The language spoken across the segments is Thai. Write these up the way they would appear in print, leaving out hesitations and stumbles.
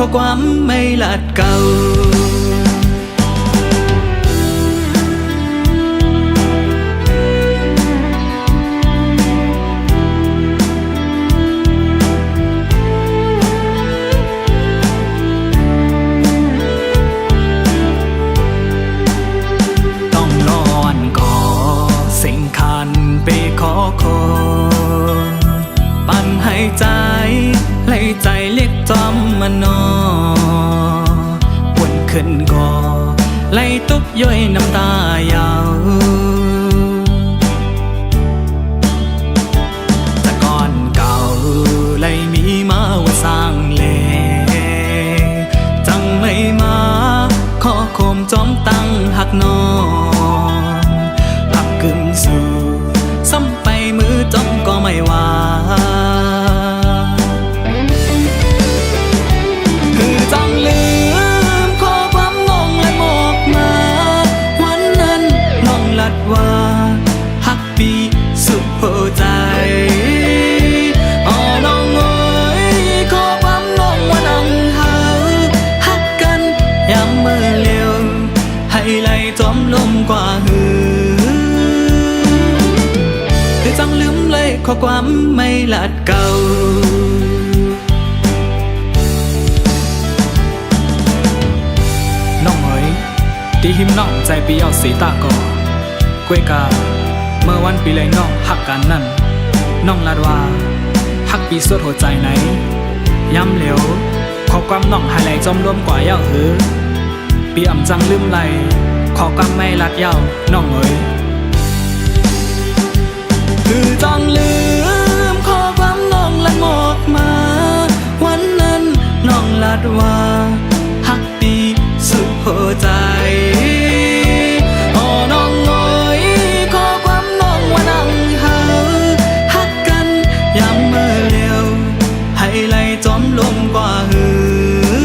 อความไม่ลัดเก่าปั่นให้ใจไล่ใจเล็กจอมมานอวนขึ้นก่อไล่ตุกย่อยน้ำตายาวแต่ก่อนเก่าไล่มีมาว่าสร้างเลจังไม่มาขอโคมจอมตั้งหักนอหักกึ่มสู่ซ้ำไปมือจมก็ไม่ว่าคือจังลืมขอความน้องและบอกมาวันนั้นน้องลัดว่าฮักปีสุดหัวใจน้องเอ๋ยขอความน้องว่าน้องหาฮักกันยามเมื่อเลี้ยวให้ไหลจมลมกว่าหือจังลืมเลยข้อความไม่ลัดเก่าน้องเอ๋ยดีหิมน้องใจปีเอาสีตาก่อกวยกาเมื่อวันปีเลยน้องหักกันนั่นน้องลัดว่าหักปีสุดหัวใจไหนย้ำเหลวข้อความน้องให้ไหลจมรวมกว่าเย้าหือปีอ่ำจังลืมไหลข้อความไม่ลัดเย้าน้องเอ๋ยคือจังลืมขอความน้องและบอกมาวันนั้นน้องลัดว่าฮักดีสุดหัวใจน้องเอ๋ยขอความน้องว่านั่งหาฮักกันยามเมื่อเลี้ยวให้ไหลจมลมกว่าหือ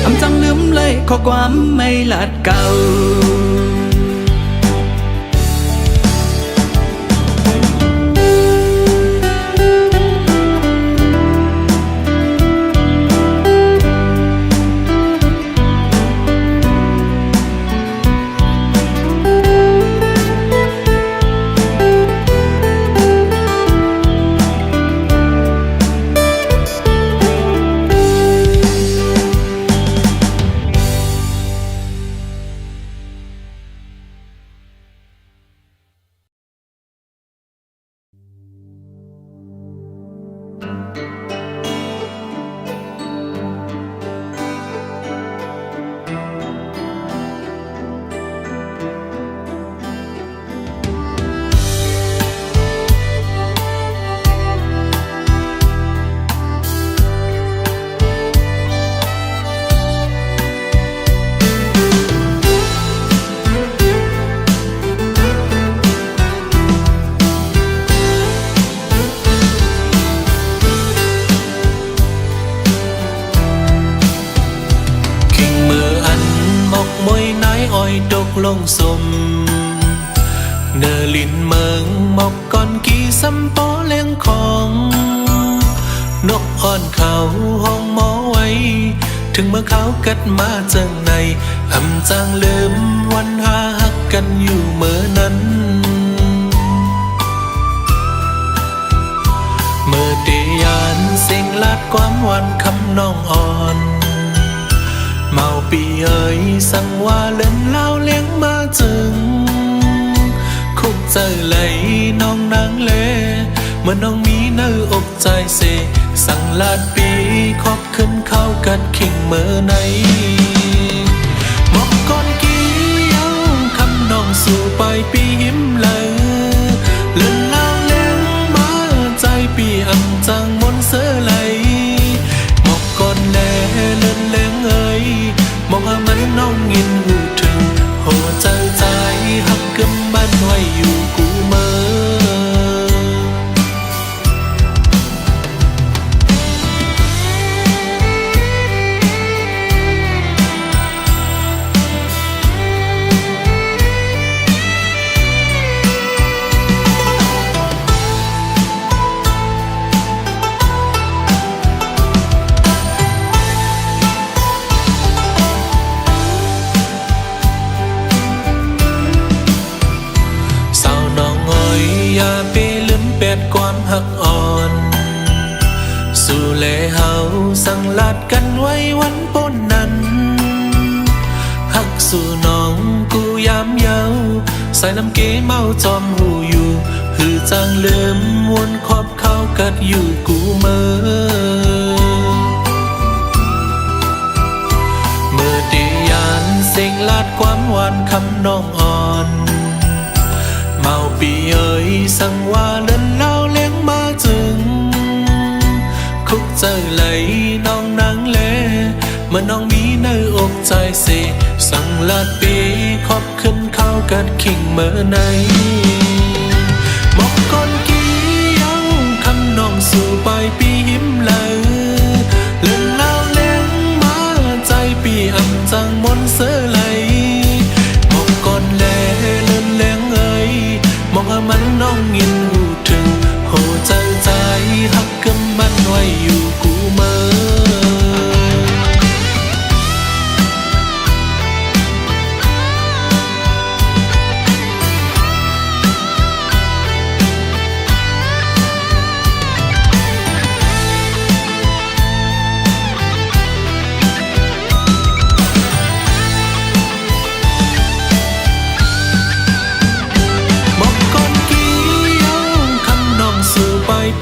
อำจังลืมเลยขอความไม่ลัดเก่าดกลงสมเนลินเมืองหมอกก่อนกี่ซ้ำปอเลี้ยงของนกอ่อนเขาห้องหมอไว้ถึงเมื่อเขากัดมาจังในอำจางลืมวันหาหักกันอยู่เมื่อนั้นเมื่อเดียนเสียงลาดความหวานคำน้องอ่อนเมาปีเอ๋ยสั่งว่าเล่นเล่าเลี้ยงมาจึงคุกใจไหลน้องนางเล่เมื่อน้องมีเนื้ออกใจเสสั่งลาดปีขอบขึ้นเข้ากันขิงเมื่อไหนหมอกก่อนกี้ยังคำน้องสู่ไปปีหิมเลยเล่นเล่าเลี้ยงมาใจปีอ่ำจังมนเสือไหลหมอกก่อนแลเล่นเลี้ยงเอ๋ยมองหามันน้องยินหูถึงหัวใจใจหักกำบ้านไว้อยู่กูเมื่อ หักอ่อนสู่แลเฮาสั่งลาดกันไว้วันป้นนั้นหักสู่น้องกูยามเยาใส่น้ำเกเมาจอมหูอยู่หือจางเลิมวนขอบเขากัดอยู่กูเมื่อตียานเสียงลาดความหวานคำน้องอ่อนเมาปีเอ๋ยสั่งว่าเล่นเล่าเลี้ยงมาจึงคุกเจอไหลน้องนางเล่เมื่อน้องมีในอกใจเสสั่งลาดปีขอบขึ้นเข้ากัดขิงเมื่อไหนบอกก่อนกี้ยังคำน้องสู่ไปปีหิมเลยเล่นเล่าเลี้ยงมาใจปีอ่ำจังมนเสือไหลบอกก่อนแลเล่นเลี้ยงเอ้ยมองว่ามันน้องยินหูถึงโหใจใจหักกำมันไว้อยู่กูเมื่อ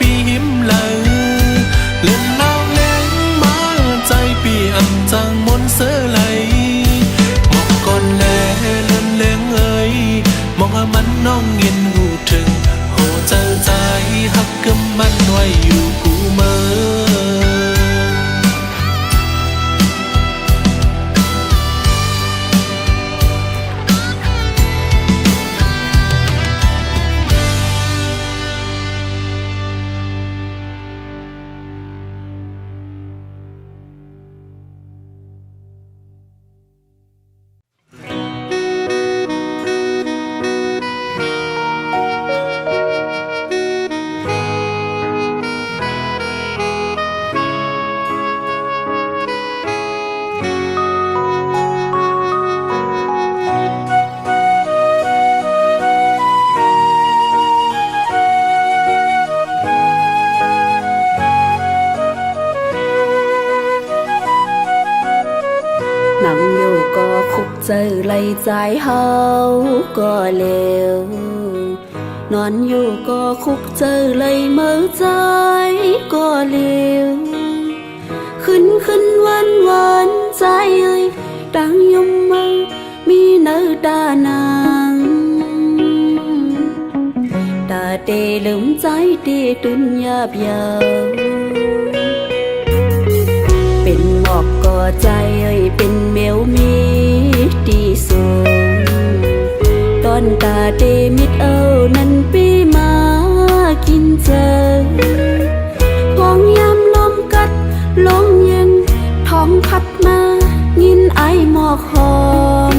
ปีหิมเลยเล่นเล่าเลี้ยงมาใจปีอ่ำจังมนเสือไหลมองก่อนแลเล่นเลี้ยงเอ้ยมองว่ามันน้องยินหูถึงโหเจอใจหักกำมันไว้อยู่กูเมื่อนั่งอยู่ก็คุกเจอไหลใจเฮาก็เลวนอนอยู่ก็คุกเจอไหลเมื่อใจก็เลวขึ้นวันใจเอ้ยดังยมมือมีเนื้อตานางตาเตลืมใจเตตุนยาบยาวเป็นหมอกก็ใจเอ้ยเป็นเมวมีดีสูงตอนตาเดมิดเอานั้นปีมากินเจอท้องยำลมกัดลมเย็นท้องพัดมายินไอหมอกหอม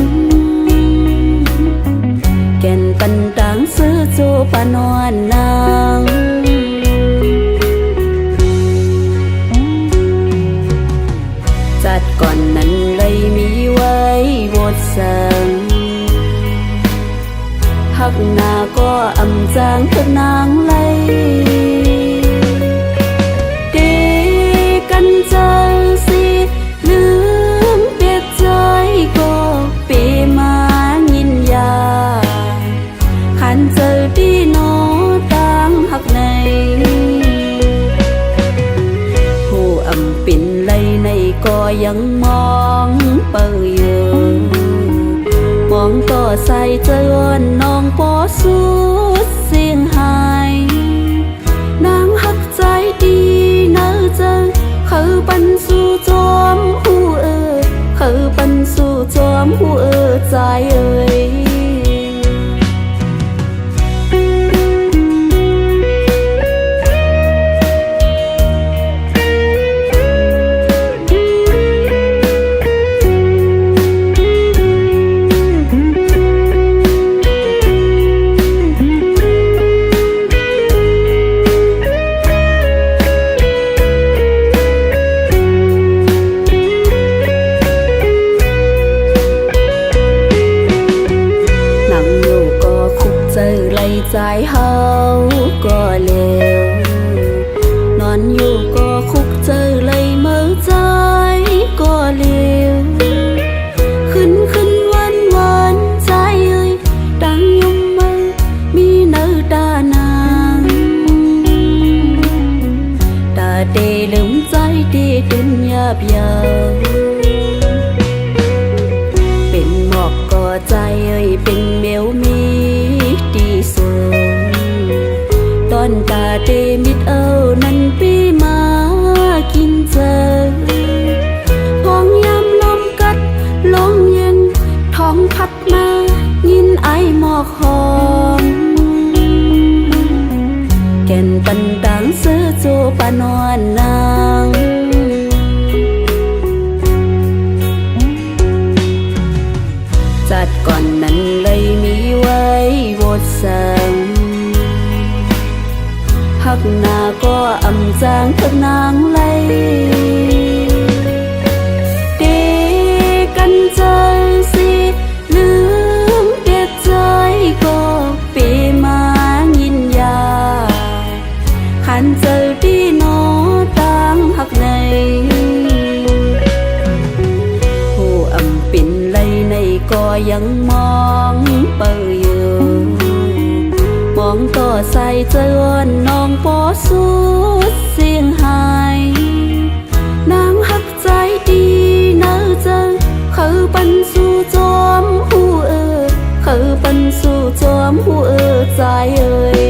แก่นปันต่างซื้อโจปานอนนางจัดก่อนนั้นเลยมีไว้วดสังหักหน้าก็อำจางเถิดนางเลยเดกันใจสิลืมเด็ดใจก็ปีมายินยาขันเจอดีโนต่างหักในผู้อำปิ่นเลยในก็ยังมองเปิดอยู่มองก็ใส่เจอน้องปอสุดเสียงหายนางหักใจดีเนื้อเจอเขาปันสู่จอมหูเขาปันสู่จอมหูใจเอ้ยใจเฮาก็เลว อกห้องแก่นปันตังซื้อจูปานอนนางจัดก่อนนั้นเลยมีไว้โวดสั่งหักหน้าก็อำจางทึกนางไล่ดีกันใจสิลืมเดียดใจก็ปีมายินยาขันเจอดีโนตั้งหักในผู้อำปิ่นไลในก็ยังมองเปิอยู่มองต่อใส่เจอน้องปอสุดเสียงหายนางหักใจดีเนื้อเจอคือปันสู่จอมหูคือปันสู่จอมหูใจเอ่ย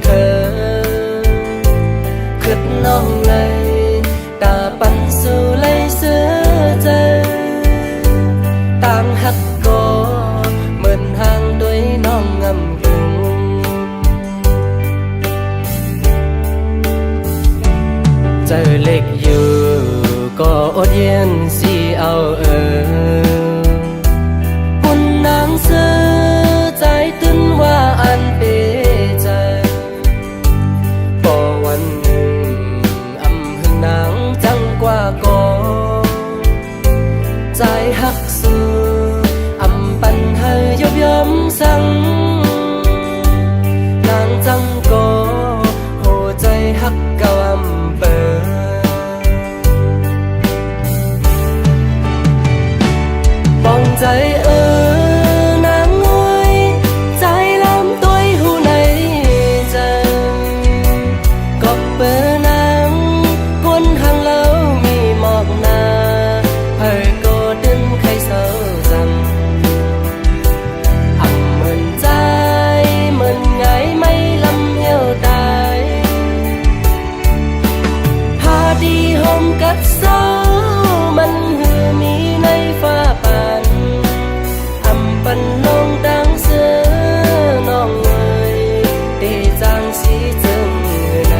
เธอขึ้นน้องเลยตาปันสู่เลยเสือเจอต่างหักก็เหมือนห่างด้วยน้องงำกึ่งเจอเล็กอยู่ก็อดเย็นสิเอาปุ่นนางเสือใจตื้นว่าอันเป็นใจหักสู่อำปันเฮยยบยอมสั่งนางจังก็โหใจหักเก่าอำเปิดปองใจนางงวยใจลำตัวหูในใจก็เปิดนางก้นห่างแล้วมีหมอกหนาเฮยมันหือมีในฟ้าปันอำปันลงดังเสือน้องเอ่ยได้จางสีจึงใน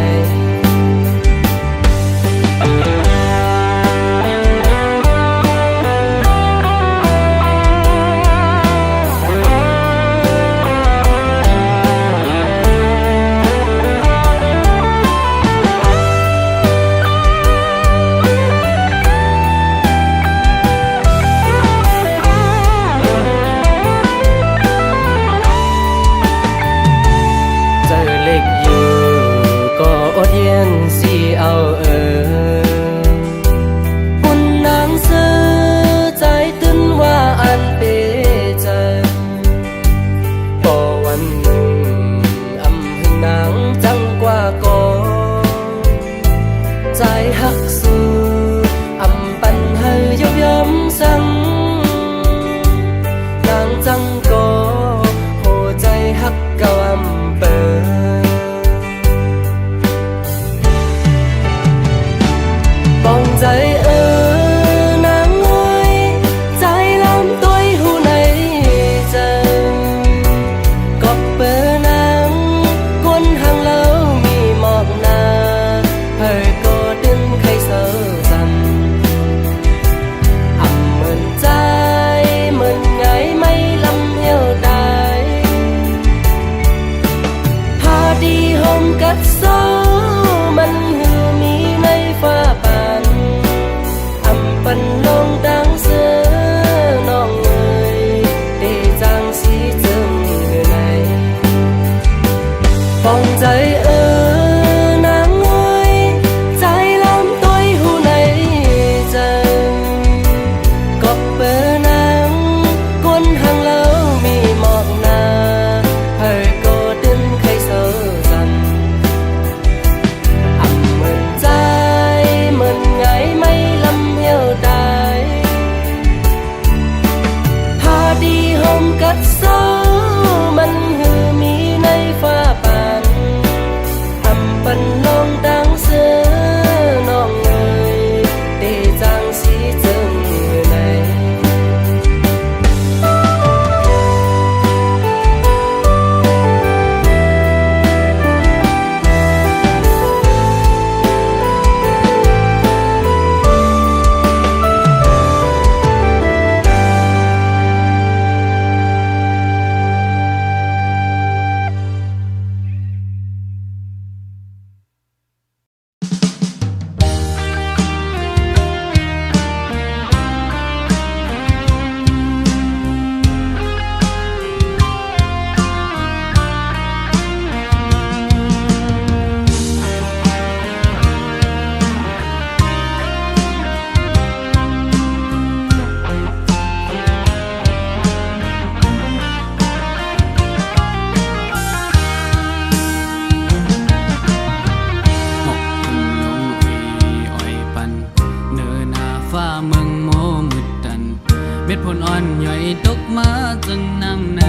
อ่อนย่อยตกมาจังนางใน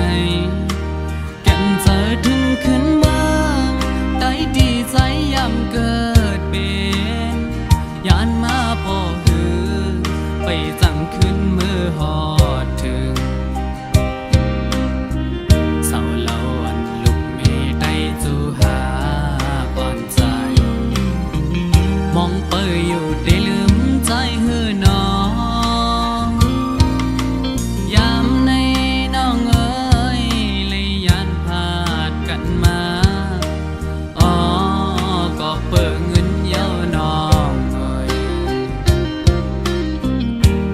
แก่นเจอถึงขึ้นมาได้ดีใจยามเกิดเป็นยานมาพอหือไปจังขึ้นมือหอดถึงเศร้าเล่าอันลุกเมได้จูหาก่อนใจมองเปยอยู่ได้ลืมใจหือน้องยามในน้องเอ้ยเลยยานพาดกันมาอ๋อก็เปิดเงินเย้าน้องเอ้ย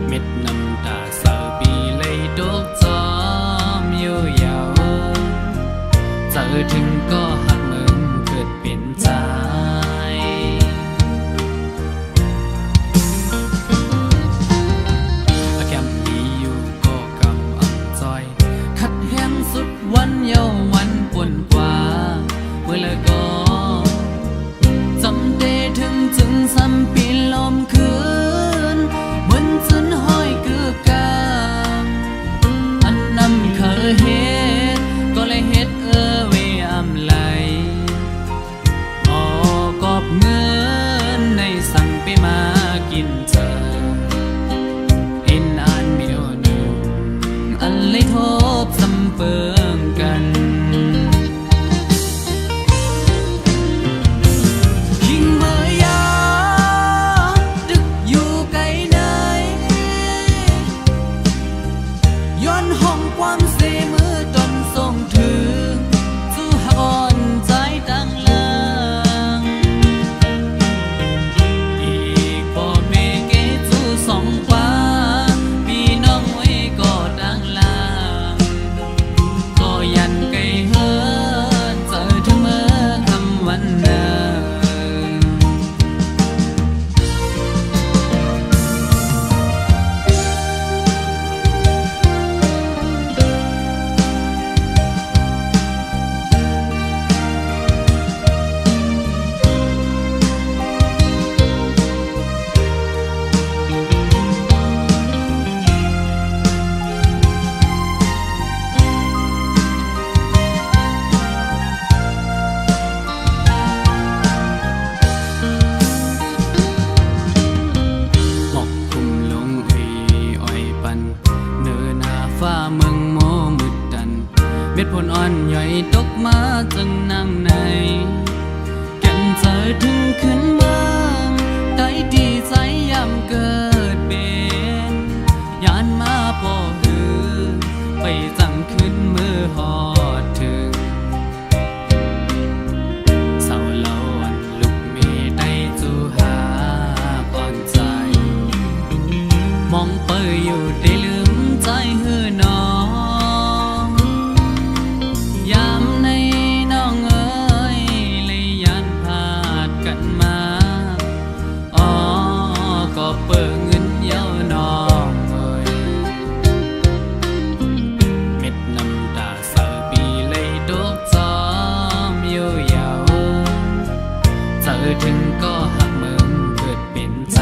เม็ดน้ำตาเศร้าปีเลยดกจอมอยู่ยาวเจอถึงก็หักมึงเกิดเป็นใจวันเยาวันป่วนกว่าเมื่อละก็จำได้ถึงจึงซ้ำปีลมคืนเหมือนจนห้อยเกือกกาอันนำเคยเฮ็ดก็เลยเฮ็ดเวอำไหลออกอบเงินในสั่งไปมากินเจอเอ็นอ่านมีโอหนึ่งอันเลยทบซ้ำเปิงกันยิ่งเมื่อยาดึกอยู่ไกลไหนย้อนห้องความเสมือจนส่งถึงสู่หักอ่อนใจตั้งหลังอีกพ่อแม่เกสู่สองฟ้าพี่น้องไว้ก็ตั้งหลังก็ยันไกลเฮินเจอถึงเมื่อคำวันเดิมหมอกคุมลงอ้อยปันเนื้อหน้าฟ้าเมืองโมมืดดันเม็ดผลอ่อนย่อยตกมาจังนางในแก่นเจอถึงขึ้นมาได้ดีใจยามเกิดเป็นยานมาพอหือไปจังขึ้นมือหอดถึงเศร้าเล่าอันลุกเมได้จูหาก่อนใจมองเปยอยู่ได้ลืมใจหือน้องยามในน้องเอ้ยเลยยานพาดกันมาอ๋อก็เปิดเงินเย้าน้องเอ้ยเม็ดน้ำตาเศร้าปีเลยดกจอมอยู่ยาวเจอถึงก็หักมึงเกิดเป็นใจ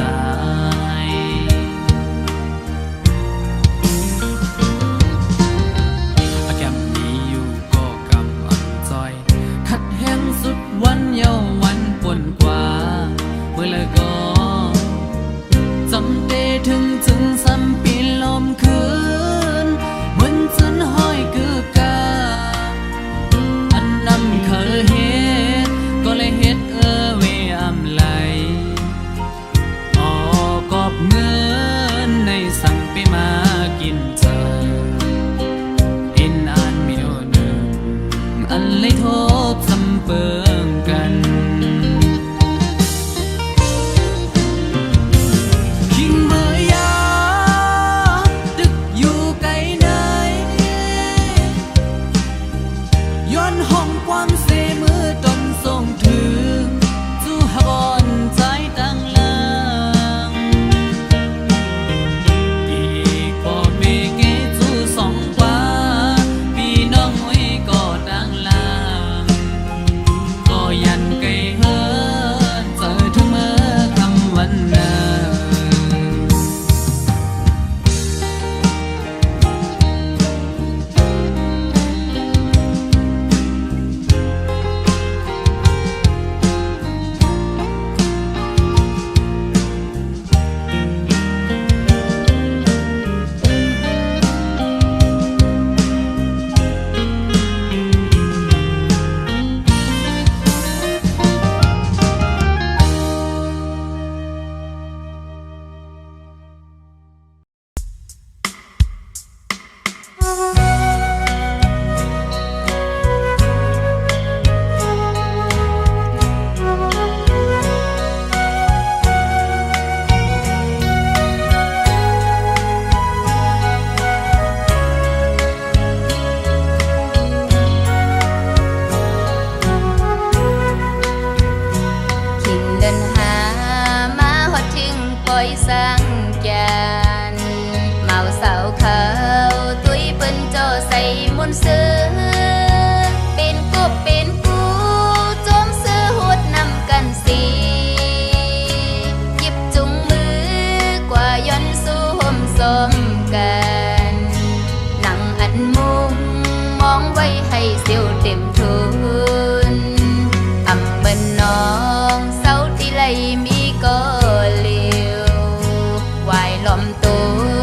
แก้มนี้อยู่ก็กำอ่อนจอยขัดแห้งสุดวันเยาวันป่วนกว่าเมื่อละก็จำได้ถึงจึงซ้ำปีลมคืนเหมือนจนห้อยเกือกกาอันนำเคยเฮ็ดก็เลยเฮ็ดเวอำไหลออกอบเงินในสั่งไปมากินเจอเอ็นอ่านมีโอหนึ่งอันเลยทบซ้ำเปิงกันยิ่งเมื่อยา สังยานเมาเสาเขาตุยเปิ้นโจใส่มุนซื้อเป็นกบเป็นกูจมซื้อหุดนำกันสีหยิบจุงมือกว่าย้อนสู้ห่มสมกันนั่งอันมุงมองไว้ให้เสียวเต็มทุนอำเบิ่นน้องเสาที่ไหลมีก็ลมตั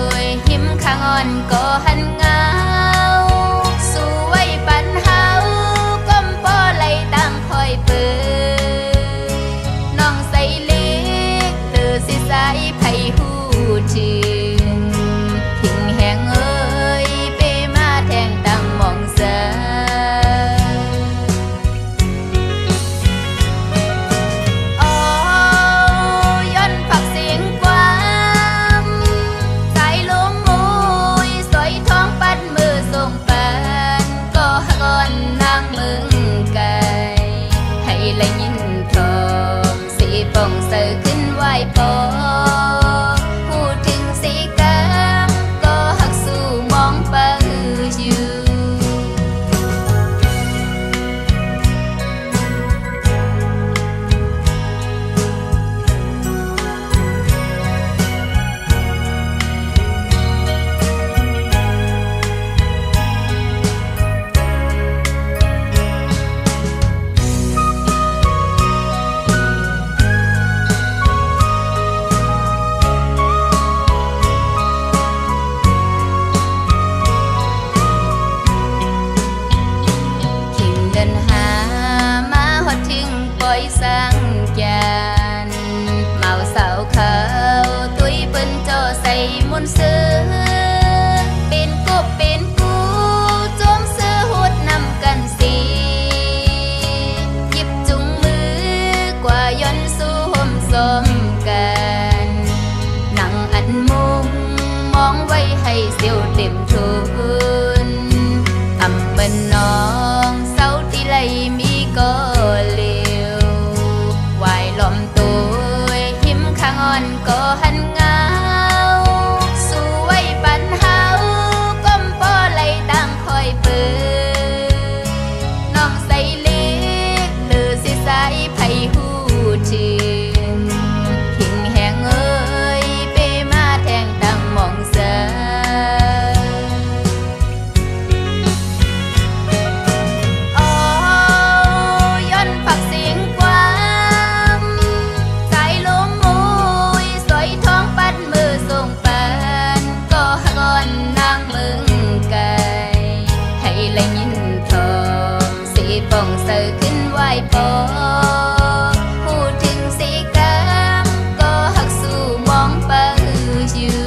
วหิมข้างอ่อนก็หันเงาสู้ไว้ปันเฮาก้มป้อไหลตั้งคอยเปิดน้องใส่เล็กเตือสิสายไผหูถึงทิ้งแหงเอ้ยเปมาแทงตั้งมองเสาและยินทองสีป่องเสือขึ้นไหวปอพูดถึงสีกามก็หักสู้มองเปิดอยู่สังยานเมาเสาเขาตุยเปิ้นโจใส่มุนซื้อเป็นกบเป็นกูจมซื้อหุดนำกันสีหยิบจุงมือกว่าย้อนสู้ห่มสมกันนั่งอันมุงมองไว้ให้เสียวเต็มทุนอำเบิ่นน้องเสาที่ไหลมีก็ลมตัวหิมข้างอ่อนก็หันเงาสู้ไว้ปันเฮาก้มป้อไหลตั้งคอยเปิดน้องใส่เล็กเลือสิสายไผหูถึงทิ้งแหงเอ้ยเปมาแทงตั้งมองเสาและยินทองสีป่องเสือขึ้นไหวปอพูดถึงสีกามก็หักสู้มองเปิดอยู่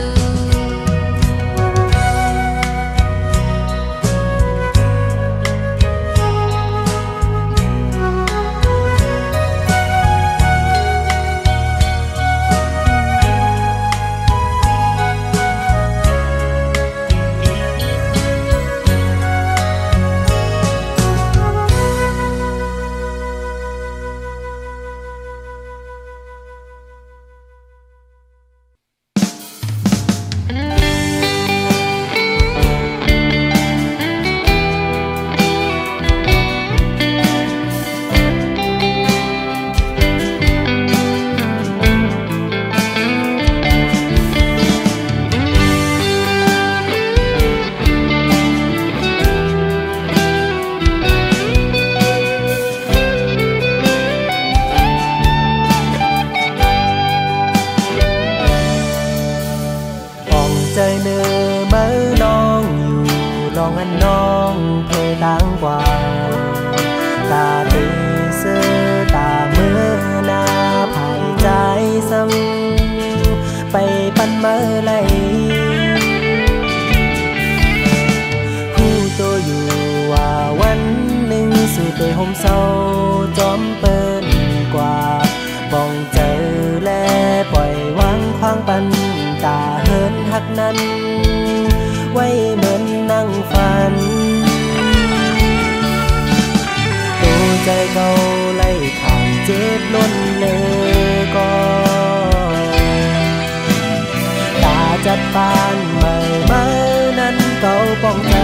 เนื้อเมื่อน้องอยู่ลองอันน้องเพต่างกว่าตาตีเสื้อตาเมื่อนาภายใจซ้ำไปปันเมื่อไหล โดยห่มเศร้าจอมเปิ้นกว่าบ้องเจอและปล่อยวางควางปันตาเฮินหักนั้นไว้เหมือนนั่งฝันตัวใจเก่าไล่ทางเจ็บล้นเลยก็ตาจัดปานเมื่อนั้นเก่าป้องใจ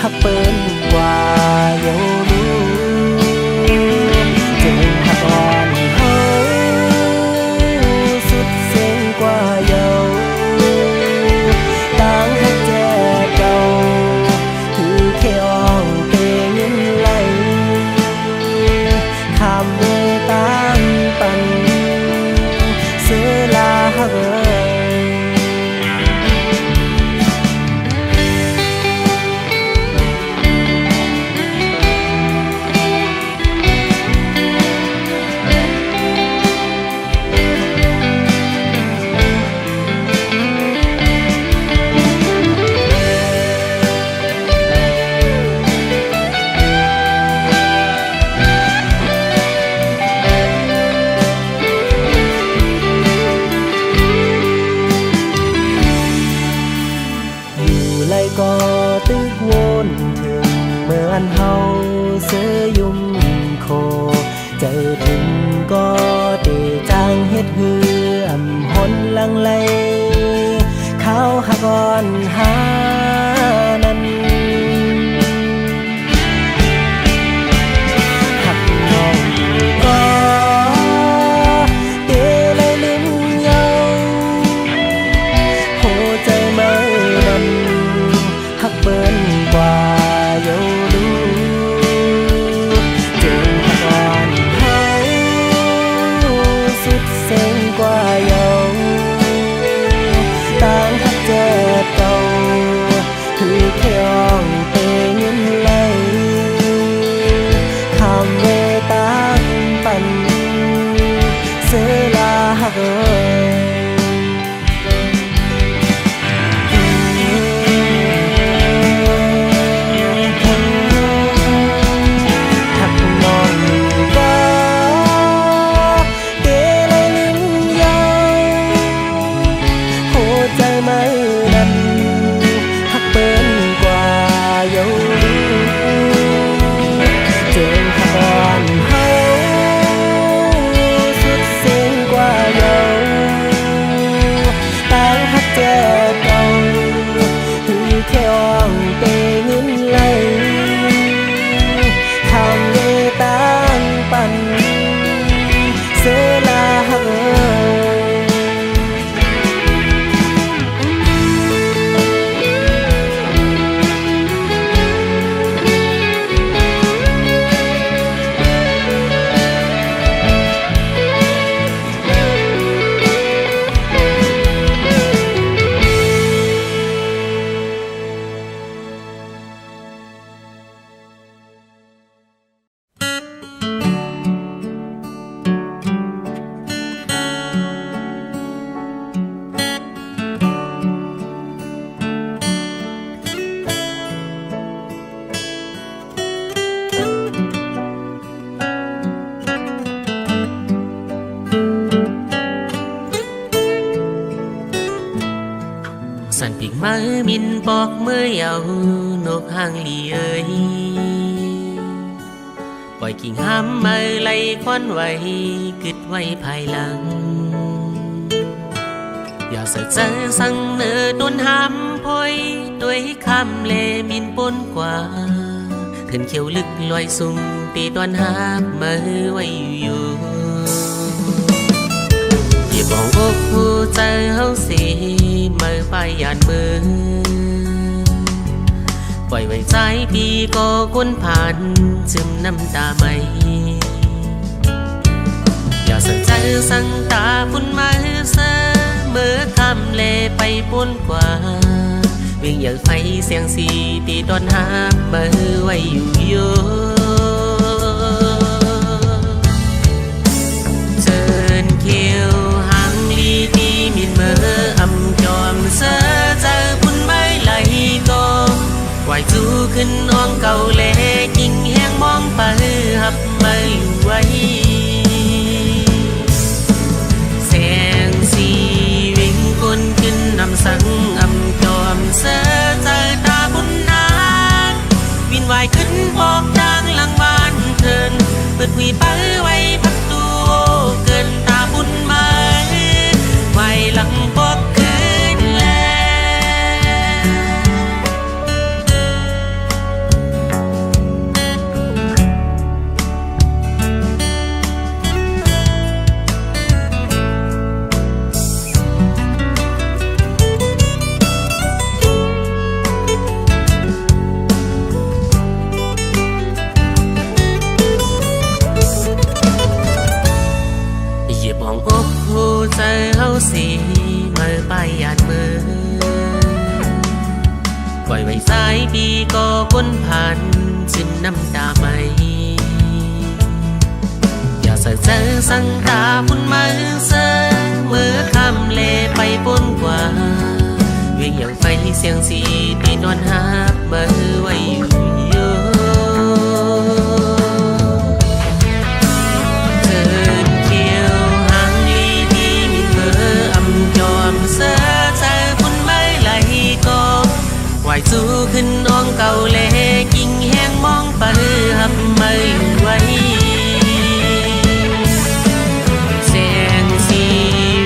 หักเปิ้นกว่าเยารู้จึงหักอ่อนเฮาสุดเสียงกว่าเยาต่างหักแจเก่าคือแค่อ่องเตเงินไหลคำเวต่างปันเสียลาหักก็ตึกวนถึงเมื่อนเฮาเสือยุ่มโคเจอถึงก็เตจางเฮ็ดเฮือมหนลังไลเขาหักอ่อนหานั้นหักน้องก็เตเลยลิ้นเยาโหใจมานั้นหักเปิ้นกว่าเยารู้จึงหักอ่อนเฮาสุดเส้นกว่าเยาต่างหักเจ็บเก่าคือแค่อ่องเตเงินไหลคำเวต่างปันเสลาหักสันปีกมือมินปอกมือเยาวนกหางลีเอ้ยปล่อยกิ่งห้ำมือไหลควันไว้กึดไว้ภายหลังอย่าเสือเจอสั่งเนื้อตุนห้ำพอยด้วยคำเลมินปนกว่าขึ้นเขียวลึกลอยสูงตีตอนห้ำมือไว้อยู่อย่าบอกอกหูเจอเฮาสิมือไปหยาดมือปล่อยไว้ใจปีก็คุ้นผ่านซึมน้ำตาไม่อย่าสั่งใจสั่งตาพุ่นมาเสมอคำเลไปปุ่นกว่าวิ่งอย่างไฟเสียงสีตีตอนหาเบอร์ไว้อยู่โย าเลยิ่งแห้งมองไปหับไม่ไหวแสงสีวิ่งคนขึ้นนำสังอำจอมเสือใจตาบุญนาวินวายขึ้นบอกดังหลังบ้านเทินเปิดวีไปไว้พักตัวเกินตาบุญมาไว้หลังบอกคืนแลมองอกหูใจเฮาสีเมื่อไปยานมือปล่อยไว้สายปีก็ก้นผ่านสิ้นน้ำตาไม่อย่าเสือเจอสั่งตาพุ่นมาเสือเมื่อคำเลไปปนกว่าเวียงอย่างไฟเสียงสีที่นอนหักเมื่อไว้อยู่ไหวสู้ขึ้นอ้องเก่าเล่กิ่งแห้งมองไปหับไม่ไหวแสงสี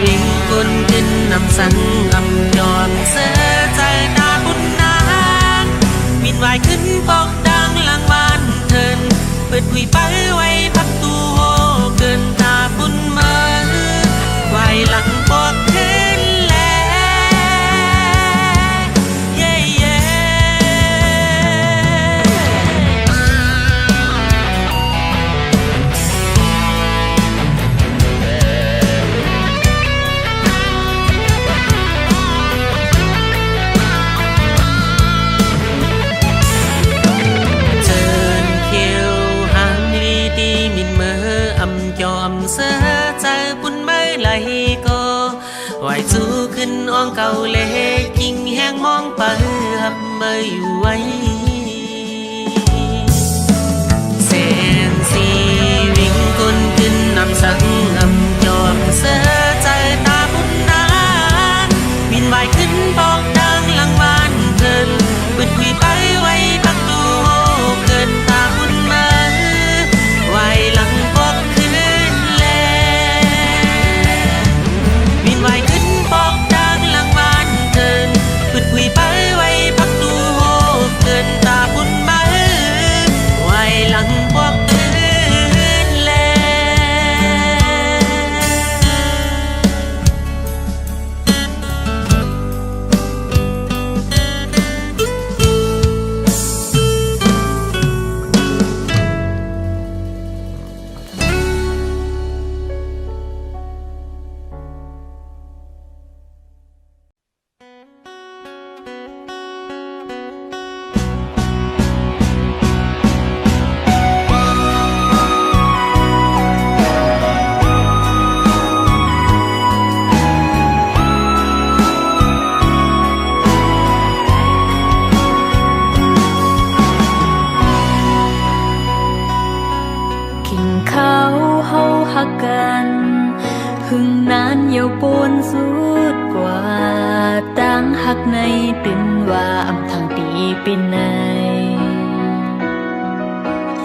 วิ่งคนขึ้นนำสังอำยอมเสือใจตาบุญนาบินไหวขึ้นปอกดังหลังบ้านเทินเปิดคุยไปไว้พักตัวเกินตาบุญมาไหวหลังปอกขึ้นยอมเสือใจปุ่นไม่ไหลก็ไหวสู้ขึ้นอ้องเก่าเล่ยิ่งแห้งมองไปหับไม่ไหวแสงสีวิ่งคนขึ้นนำสังอำยอมเสือใจตาบุญนาบินไหวขึ้นบอกดังหลังบ้านเทินเปิดคุยไปไว้พักดูเกินตาบุญมาไหวหลังบอกไหวขึ้นบอกดังหลังบ้านเทินปิดคุยไปไว้พักดูเกินตาบุญมาไหวหลังบอกคืนแลกันหึงนานเยาวปนสุดกว่าตั้งหักในตื่นว่าอำทางปีเป็นใน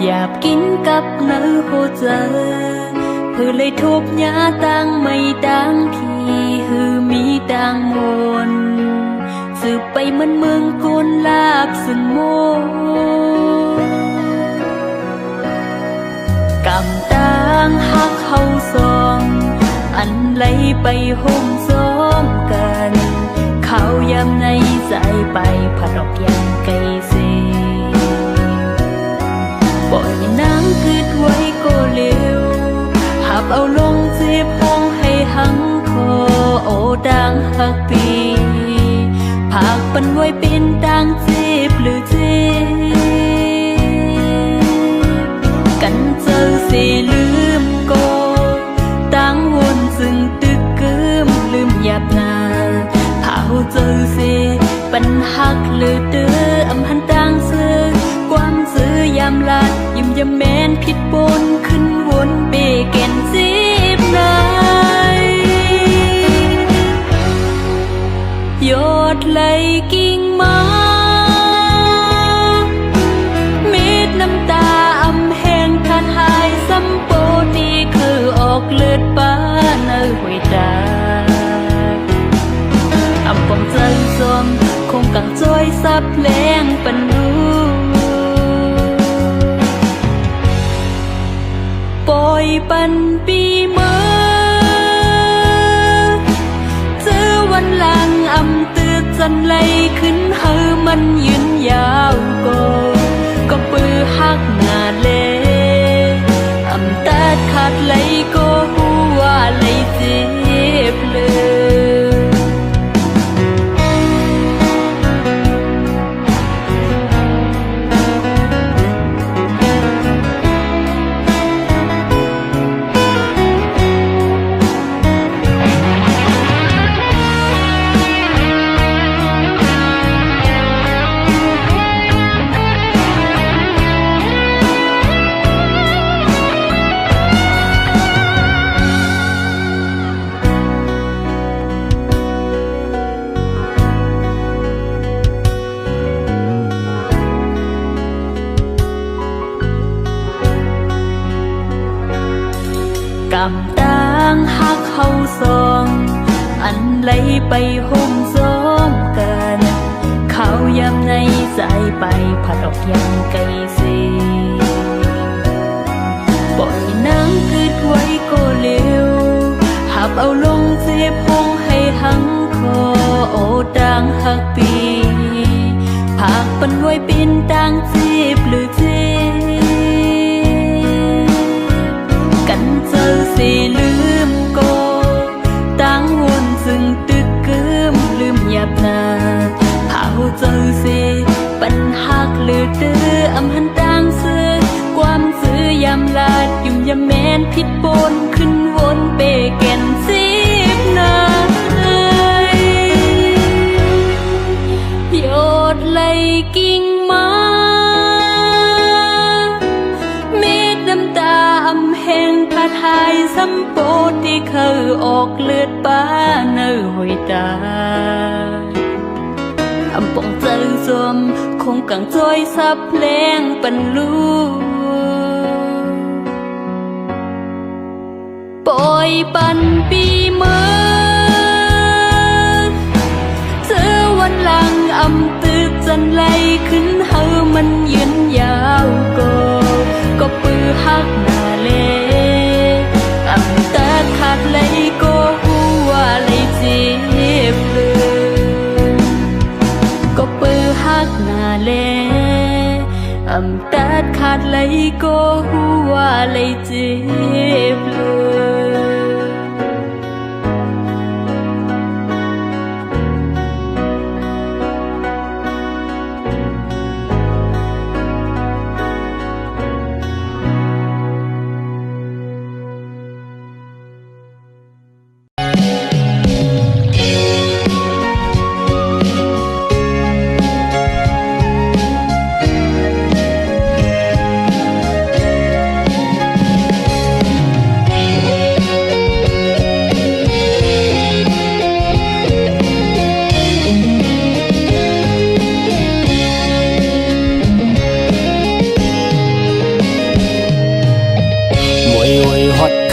อยากกินกับเนื้อโหเจอเพื่อเลยทุบยาตั้งไม่ดังพี่หือมีดังมนสืบไปเหมือนเมืองกุนลาบสึงโมกำตังหักเขาสองอันไหลไปห่มซ้อมกันเขายำในใจไปผัดออกยังไกลเสีปล่อยน้ำคืดไว้ก็เร็วหับเอาลงเจ็บห้องให้หังคอโอดังหักปีผากปันไว้เป็นดังเจ็บหรือเจ็บกันเจอเสียลืมก็ตั้งวนซึ่งตึกกึมลืมหยับนาเผาเจอเสียปัญหักเลยเด้ออำหันดังเสือความ ปนขึ้นวนเปแก่นสิบนายยอดไหลกิ่งไม้เม็ดน้ำตาอำแห้งขาดหายซ้ำโปที่คือออกเลือดป้าเนยหวยตาอำปองใจซอมคงกังจ้อยซับแรงปันรู้ปล่อยปันปีเมื่อเจอวันหลังอำตืดจันไหลขึ้นเฮอมันยืนยาวก็ปือหักหน้าเลอำตัดขาดไหลก็หัวไหลเจ็บเลยกำตางหักเขาสองอันไหลไปห่มซ้อมกันเขายำในใจไปผัดออกยังไกลสิปล่อยนางคืดไว้ก็เร็วหับเอาลงเจ็บห้องให้หังคอโอต่างหักปีผักปันไว้เป็นต่างจีบหรือเจ็กันเจอสิลืมก็ตั้งวนซึ่งตึกเกิมลืมหยับหน้าเผาเจอสิปัญหักเลือเดืออำหันต่างเสือความซื้อยำลาดยุ่มยำแมนผิดปนขึ้นวนเปแก่นสิบนายยอดไหลกิ่งไม้เม็ดน้ำตาอำแห้งขาดหายซ้ำโปที่เคยออกเลือดป้าเนยหวยตาอำปองใจซอมคงกังจ้อยซับแรงปันรู้ปล่อยปันปีเมื่อเจอวันหลังอำตืดจันไหลขึ้นเฮอมันยืนยาวก็ปือหักหน้าเลอำตัดขาดไหลก็หัวไหลเจ็บเลยก็ปือหักหน้าเลอำตัดขาดไหลก็หัวไหลเจ็บเลย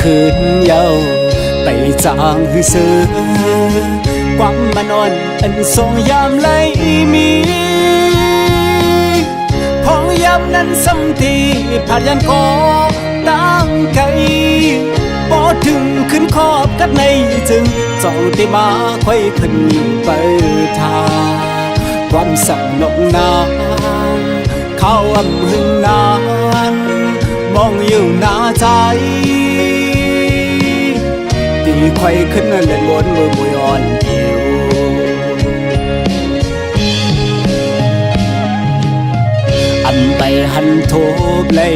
คืนเยาไปจางหือเสือความมันอ่อนอันทรงยามไหลมีพองยามนั้นสำตีผ่านยันคอตั้งไกลพอถึงขึ้นขอบกัดในจึงจ้องได้มาค่อยขึ้นเปิดทางความสับนกนานเข้าอำหึงนานมองอยู่หน้าใจตีไข่ขึ้นเล่นบนมือมวยอ่อนเดียวอันไปหันโทบเลย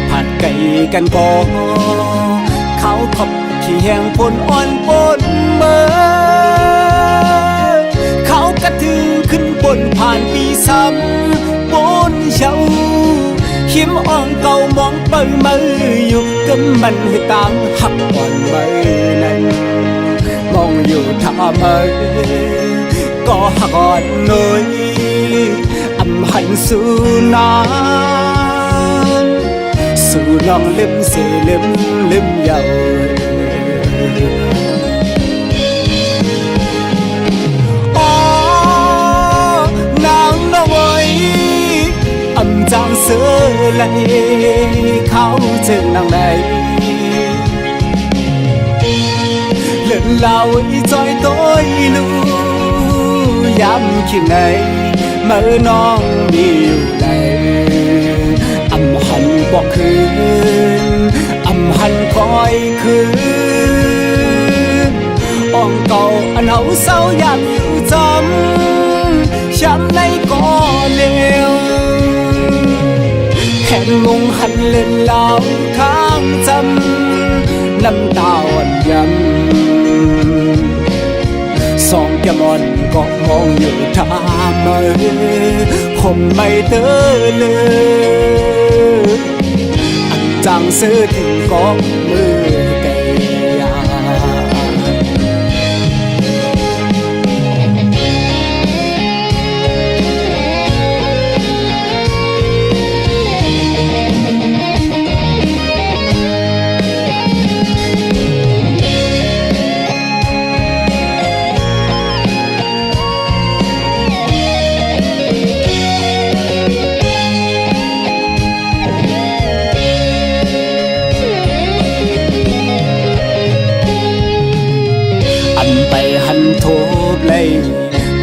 ผัดไก่กันกองเขาขบขี้แห้งปนอ่อนปนเมื่อเขากระถึงขึ้นบนผ่านปีซ้ำบนเช้า ขิมอ่องเก่ามองเปิ มืออยู่ก็มันให้ตามหักอ่อนมือนั้นมองอยู่ท่ามือก็หักอ่อนหน่อยอำหันสู่น้ำสู่น้องลืมเสียลืมเยาจางเสือไหลเขาเจอnàng này lần lao trôi tối lu dám chuyện này mơ non điều này âm hành bỏคืนâm hành khóiคืนong cầu anh hậu sao dám yêu chấm chấm này có liều hẹn mongหันเล่นเหล่าข้างจำน้ำตาอ่อนย้ำสองแก้มอ่อนก็มองอยู่ท่ามือคงไม่เต้อเลยอันจางซื้อถึงก็มือแก่ยา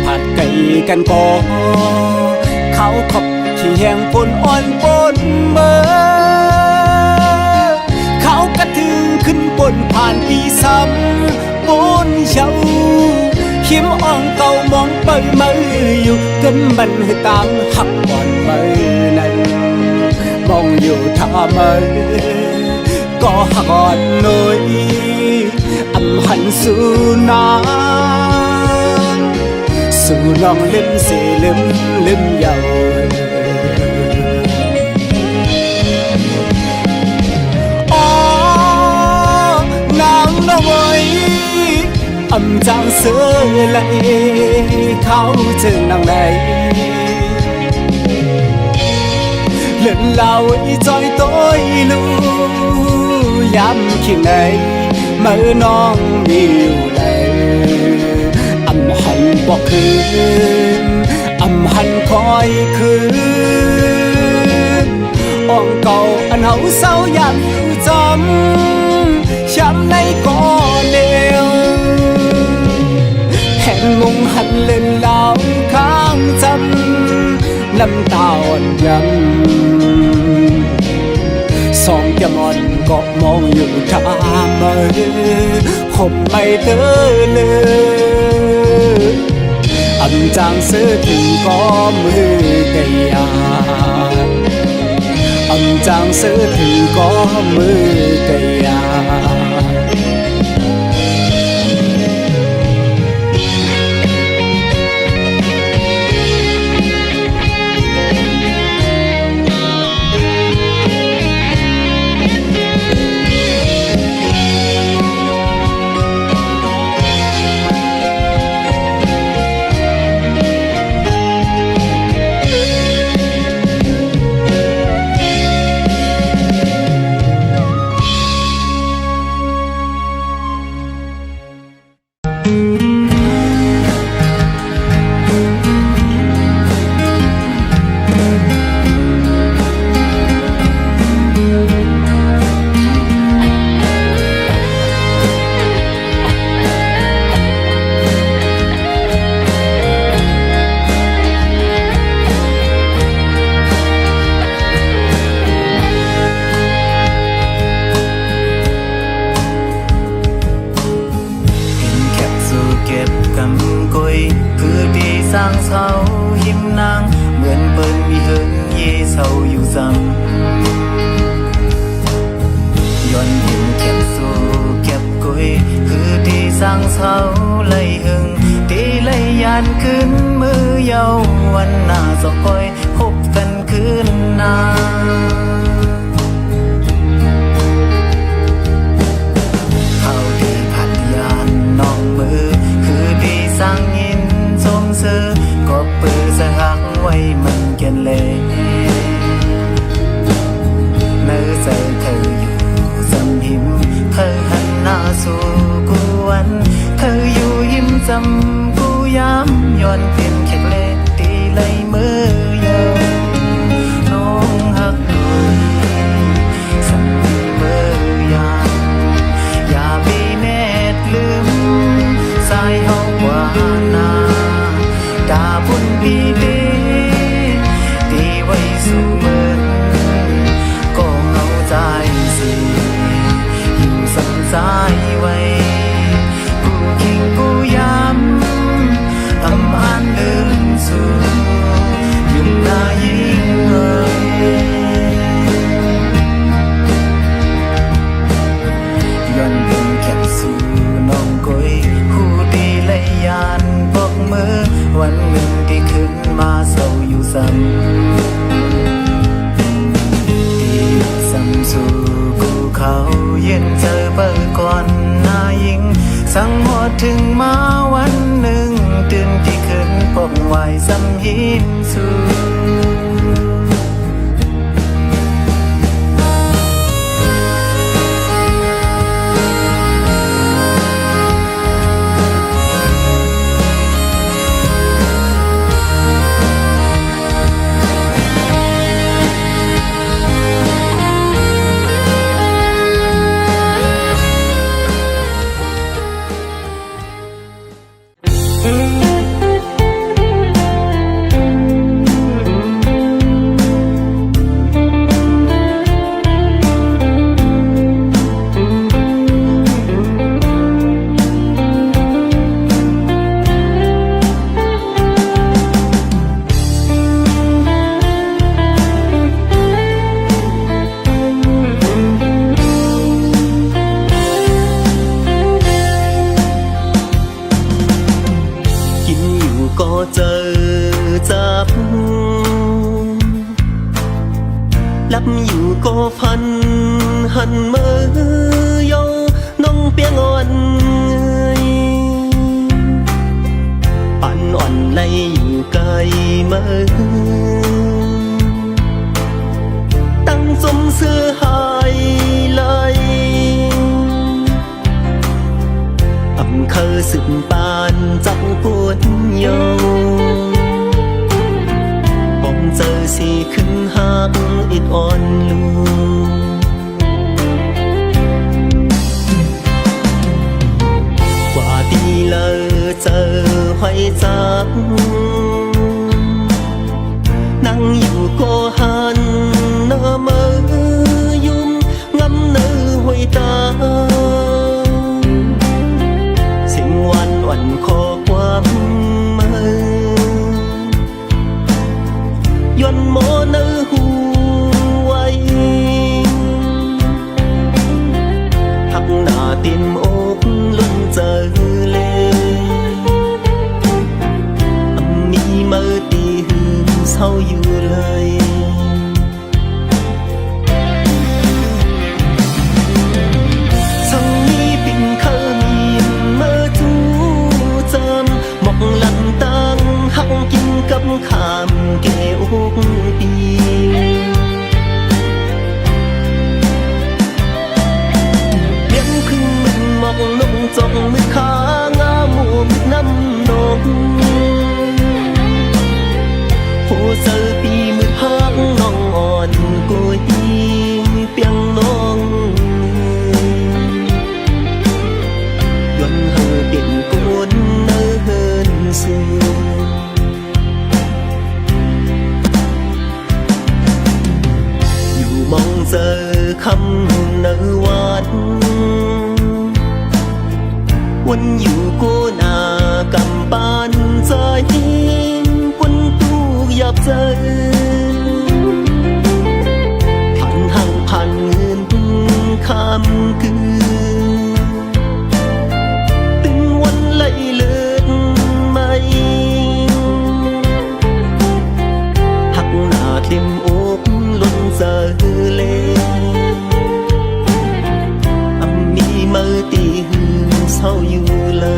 ผัดไก่กันก่อเขาขบที่แห้งปนอ่อนปนเมื่อเขากระถึงขึ้นบนผ่านปีซ้ำบนเช้าขิมอ่องเก่ามองเปิดมืออยู่กันบันให้ตามหักอ่อนมือนั้นมองอยู่ท่ามือก็หักอ่อนหน่อยอำหันสู่น้สู่น้องลืมเสียลืมเยาอ๋อนางน้อยอำจางเสือไหลเขาเจอนางไหนเลื่อนเล่าจอยต้อยลูย้ำขี้ไหนเมื่อน้องมีอยู่ไหนอำหันบอกคืนอำหันคอยคืนอ่องเก่าอันเฮาเศร้าอยากอยู่จำช้ำในก่อเดียวแห่งงงหันเล่นเหล่าข้างจำน้ำตาอ่อนย้ำสองแก้มอ่อนก็มองอยู่ท่ามือคงไม่เต้อเลยอันจางซื้อถึงก็มือกะยาอันจางซื้อถึงก็มือกะยา ย้อนเป็นแค่เล็กตีไหลมือยาวน้องหักด้วยสันติเมื่อยามอย่าไปแนดลืมสายเฮากว่านาดาบุญพี่ดีตีไว้สู่มือก็เงาใจสิอยู่สังสายไว้กูคิงกูย้ำอำอ่านลืมสู่ยุ่งนายิ่งเอ่ยย้อนเป็นแค่สู่น้องก้อยหูดีและยานปกมือวันหนึ่งที่ขึ้นมาเศร้าอยู่ซ้ำที่ซ้ำสู่กูเขาเย็นเจอเปิดก่อนหน้ายิ่งสั่งหมดถึงมาวันหนึ่งตื่นที่ขึ้นปกไหวซ้ำหินสู่ ลับอยู่ก็พันหันมือยองน้องเปียงอ่อนปั่นอ่อนไล่อยู่ไกลมือตั้งสมเสื้อหายไหลอำเคอสึกปานจังปวดโยผมเจอสีขึ้นหักอิดอ่อนลูกว่าดีเลยเจอหอยจักนั่งอยู่ก็หันหน้ามือยุ่มงำเนื้อหอยตาสิ่งวันวันขอความมือย้อนหมอเนื้อหูไว้หักหน้าเต็มอกล้นเจอเลยมีมือตีหืมเศร้าอยู่เลยทั้งนี้ปิ่งเคยมีมือจูจำหมอกหลังตั้งหักกินกับขามเกอุกปีเลี้ยงพึ่งมึงมองลงจงมือขางาหมู่มึกน้ำนมผู้เจอปีมือพักน้องอ่อนกุยเปียงน้องย้อนเฮอเปลี่ยนกุนเนื้อเฮินสูอยู่มองเจอคำเนื้อวันวันอยู่กูหน้ากำปานใจคนตู้หยับเจอผ่านห่างผ่านเงินคำคืนตึงวันไหลเลือดไม่หักหน้าเต็มอกล้นเจอเลยมีมือตีหืมเศร้าอยู่เลย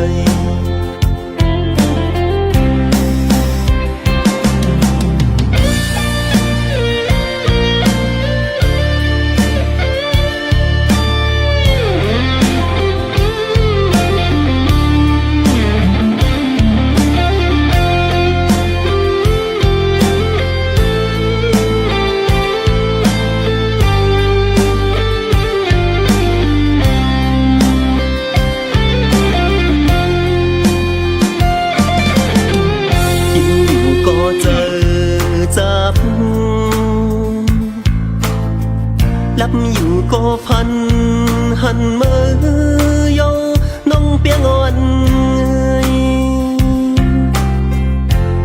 ลับอยู่ก็พันหันมือยงน้องเปียงอ่อน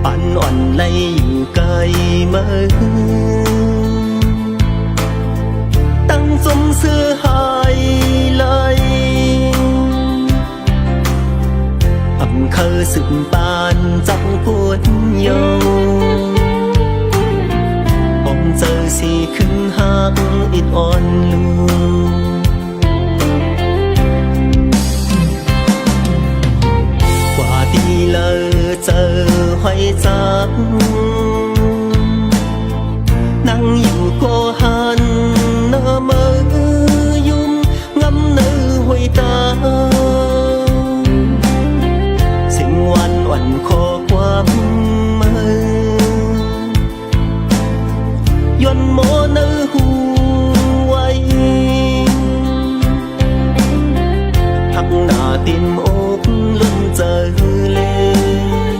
ปันอ่อนไหลอยู่ไกลมือตั้งสมเสื้อหายไหลอำเคอสึกปานจับปวดโยผมเจอสีขึ้นหักอิดอ่อนลูกว่าดีเลยเจอหอยจับนั่งอยู่ก็หันหน้ามือยุ่มงำเนื้อหอยตาสิ่งวันวันขอความมือย่นโมเนื้อหูไว้ทักหน้าเต็มอกล้นเจอเลย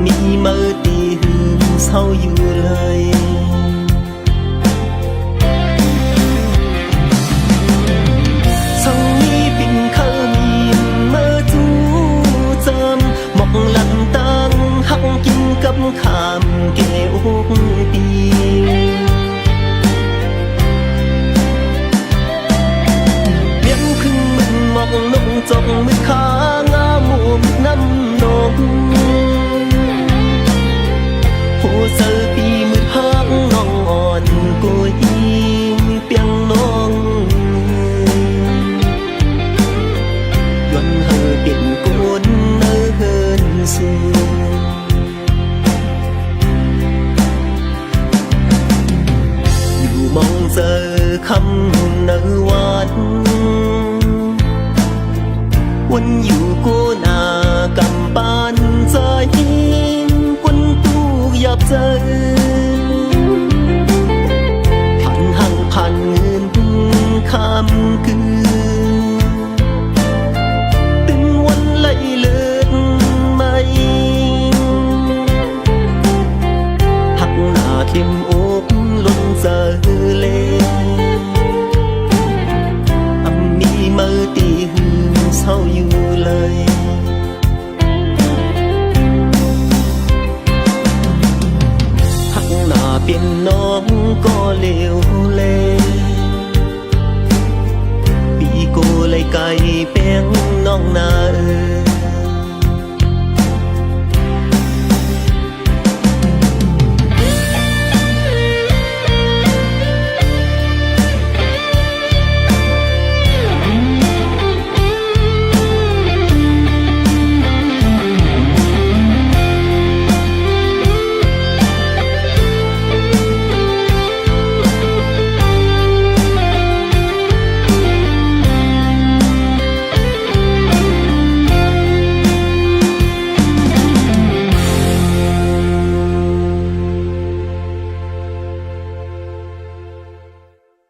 มีมือตีหือเศร้าอยู่เลยส่งมีปิ่นเคยมีมือจูจำหมอกลันตังหักกินกับขามเกอกปีเลี้ยงพึ่งมึงหมอกนงจงมือขางาหมูน้ำนงผู้เสือปีมือหักน้องอ่อนกุยเปียงน้องย้อนเฮอเป็นกุนเนื้อเฮินสูอยู่มองเจอคำเนื้อวันวันอยู่กูหน้ากำปานใจคนตู้หยับเจอผ่านหังผ่านเงินคำคืนเป็นวันไหลเลือดไหมหักหน้าเข้มอกล้นเจอเลยมีมือตีหือเศร้าอยู่เลยหักหน้าเป็นน้องก็เลวเลยปีโกเลยไก่แป้งน้องนา